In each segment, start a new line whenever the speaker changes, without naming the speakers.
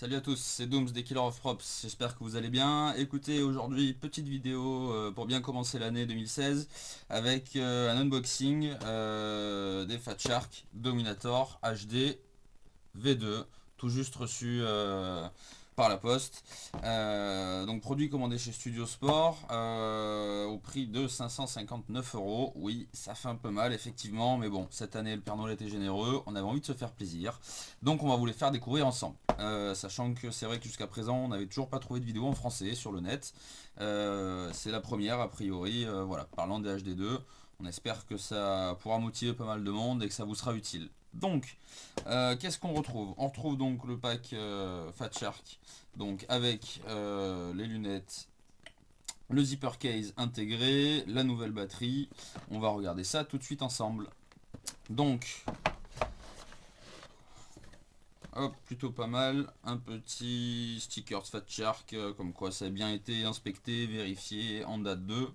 Salut à tous, c'est Dooms des Killer of Props, j'espère que vous allez bien. Écoutez, aujourd'hui, petite vidéo pour bien commencer l'année 2016 avec un unboxing des Fat Shark Dominator HD V2, tout juste reçu par la poste. Donc produit commandé chez Studio Sport au prix de 559 €. Oui, ça fait un peu mal effectivement, mais bon, cette année le Père Noël était généreux, on avait envie de se faire plaisir. Donc on va vous les faire découvrir ensemble. Sachant que c'est vrai que jusqu'à présent on n'avait toujours pas trouvé de vidéo en français sur le net. C'est la première a priori, voilà, parlant des HD2. On espère que ça pourra motiver pas mal de monde et que ça vous sera utile. Donc, qu'est-ce qu'on retrouve? On retrouve donc le pack Fat Shark, donc avec les lunettes, le zipper case intégré, la nouvelle batterie. On va regarder ça tout de suite ensemble. Donc, hop, plutôt pas mal. Un petit sticker Fat Shark, comme quoi ça a bien été inspecté, vérifié en date 2.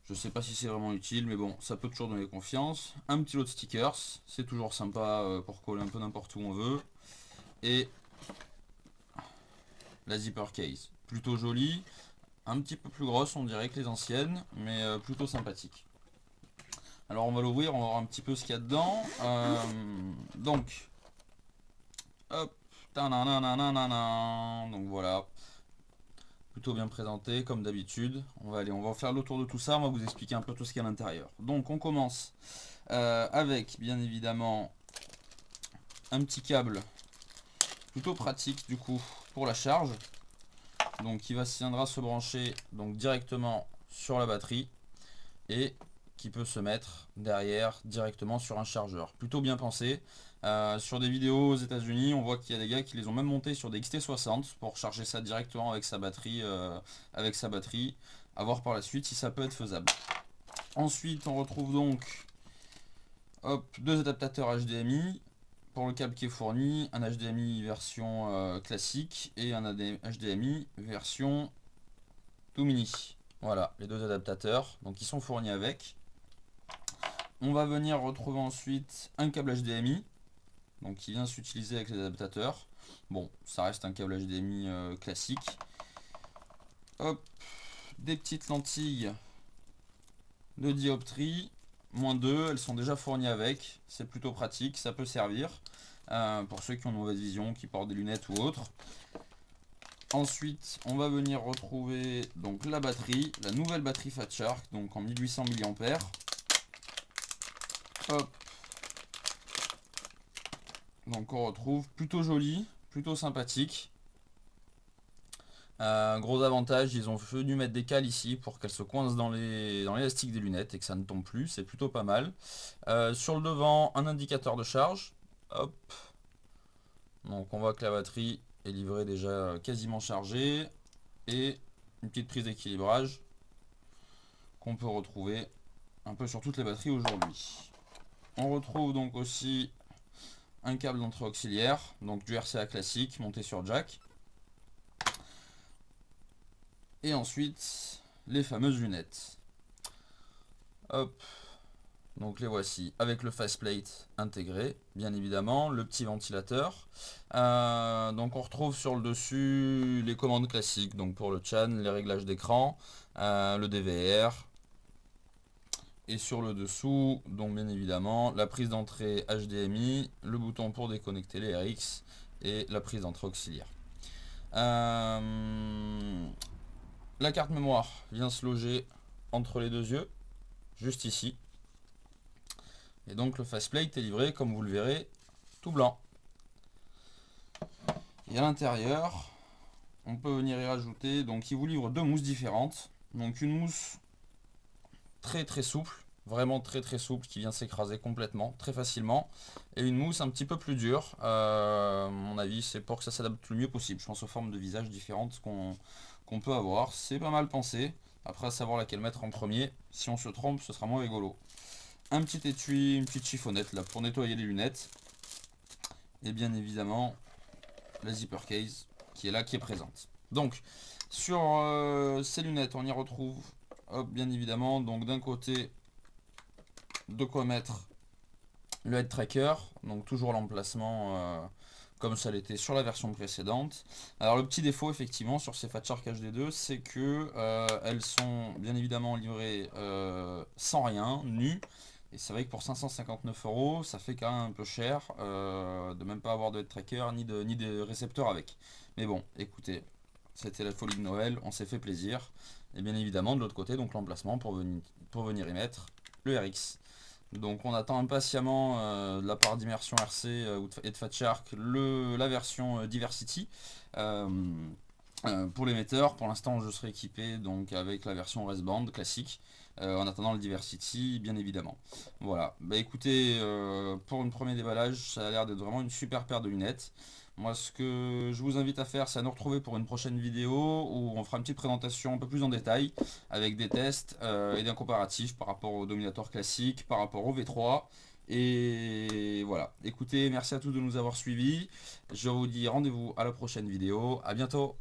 Je sais pas si c'est vraiment utile, mais bon, ça peut toujours donner confiance. Un petit lot de stickers, c'est toujours sympa pour coller un peu n'importe où on veut. Et la zipper case, plutôt jolie, un petit peu plus grosse on dirait que les anciennes, mais plutôt sympathique. Alors on va l'ouvrir, on va voir un petit peu ce qu'il y a dedans. Donc, hop, donc voilà, plutôt bien présenté comme d'habitude. On va faire le tour de tout ça, on va vous expliquer un peu tout ce qu'il y a à l'intérieur. Donc on commence avec bien évidemment un petit câble plutôt pratique du coup pour la charge, donc qui viendra se brancher donc directement sur la batterie et qui peut se mettre derrière directement sur un chargeur. Plutôt bien pensé. Sur des vidéos aux États-Unis, on voit qu'il y a des gars qui les ont même montés sur des XT60 pour charger ça directement avec sa batterie, à voir par la suite si ça peut être faisable. Ensuite, on retrouve donc deux adaptateurs HDMI pour le câble qui est fourni, un HDMI version classique et un HDMI version tout mini. Voilà, les deux adaptateurs, donc ils sont fournis avec. On va venir retrouver ensuite un câble HDMI, donc qui vient s'utiliser avec les adaptateurs. Bon, ça reste un câble HDMI classique. Hop, des petites lentilles de dioptrie, -2, elles sont déjà fournies avec, c'est plutôt pratique, ça peut servir pour ceux qui ont une mauvaise vision, qui portent des lunettes ou autres. Ensuite, on va venir retrouver donc la batterie, la nouvelle batterie Fat Shark, donc en 1800 mAh. Hop. Donc on retrouve plutôt joli, plutôt sympathique. Gros avantage, ils ont venu mettre des cales ici pour qu'elles se coincent dans l'élastique des lunettes et que ça ne tombe plus, c'est plutôt pas mal. Sur le devant, un indicateur de charge. Hop. Donc on voit que la batterie est livrée déjà quasiment chargée. Et une petite prise d'équilibrage qu'on peut retrouver un peu sur toutes les batteries aujourd'hui. On retrouve donc aussi un câble d'entrée auxiliaire, donc du RCA classique monté sur jack. Et ensuite, les fameuses lunettes. Hop, donc les voici, avec le faceplate intégré, bien évidemment, le petit ventilateur. Donc on retrouve sur le dessus les commandes classiques, donc pour le chan, les réglages d'écran, le DVR. Et sur le dessous, donc bien évidemment, la prise d'entrée HDMI, le bouton pour déconnecter les RX et la prise d'entrée auxiliaire. La carte mémoire vient se loger entre les deux yeux, juste ici. Et donc le faceplate est livré, comme vous le verrez, tout blanc. Et à l'intérieur, on peut venir y rajouter, donc il vous livre deux mousses différentes. Donc une mousse très souple, vraiment très souple, qui vient s'écraser complètement, très facilement. Et une mousse un petit peu plus dure, à mon avis c'est pour que ça s'adapte le mieux possible. Je pense aux formes de visage différentes qu'on peut avoir, c'est pas mal pensé. Après à savoir laquelle mettre en premier, si on se trompe ce sera moins rigolo. Un petit étui, une petite chiffonnette là pour nettoyer les lunettes. Et bien évidemment la zipper case qui est là, qui est présente. Donc sur ces lunettes on y retrouve bien évidemment, donc d'un côté de quoi mettre le head tracker, donc toujours l'emplacement comme ça l'était sur la version précédente. Alors le petit défaut effectivement sur ces Fat Shark HD2, c'est que elles sont bien évidemment livrées sans rien, nues. Et c'est vrai que pour 559 €, ça fait quand même un peu cher de même pas avoir de head tracker ni de récepteur avec. Mais bon, écoutez, c'était la folie de Noël, on s'est fait plaisir. Et bien évidemment de l'autre côté, donc l'emplacement pour venir y mettre le RX. Donc on attend impatiemment de la part d'Immersion RC et de Fat Shark la version Diversity pour l'émetteur. Pour l'instant je serai équipé donc avec la version Race-Band classique en attendant le Diversity bien évidemment. Voilà, bah écoutez, pour un premier déballage ça a l'air d'être vraiment une super paire de lunettes. Moi ce que je vous invite à faire, c'est à nous retrouver pour une prochaine vidéo où on fera une petite présentation un peu plus en détail avec des tests et des comparatifs par rapport au Dominator classique, par rapport au V3. Et voilà, écoutez, merci à tous de nous avoir suivis. Je vous dis rendez-vous à la prochaine vidéo, à bientôt.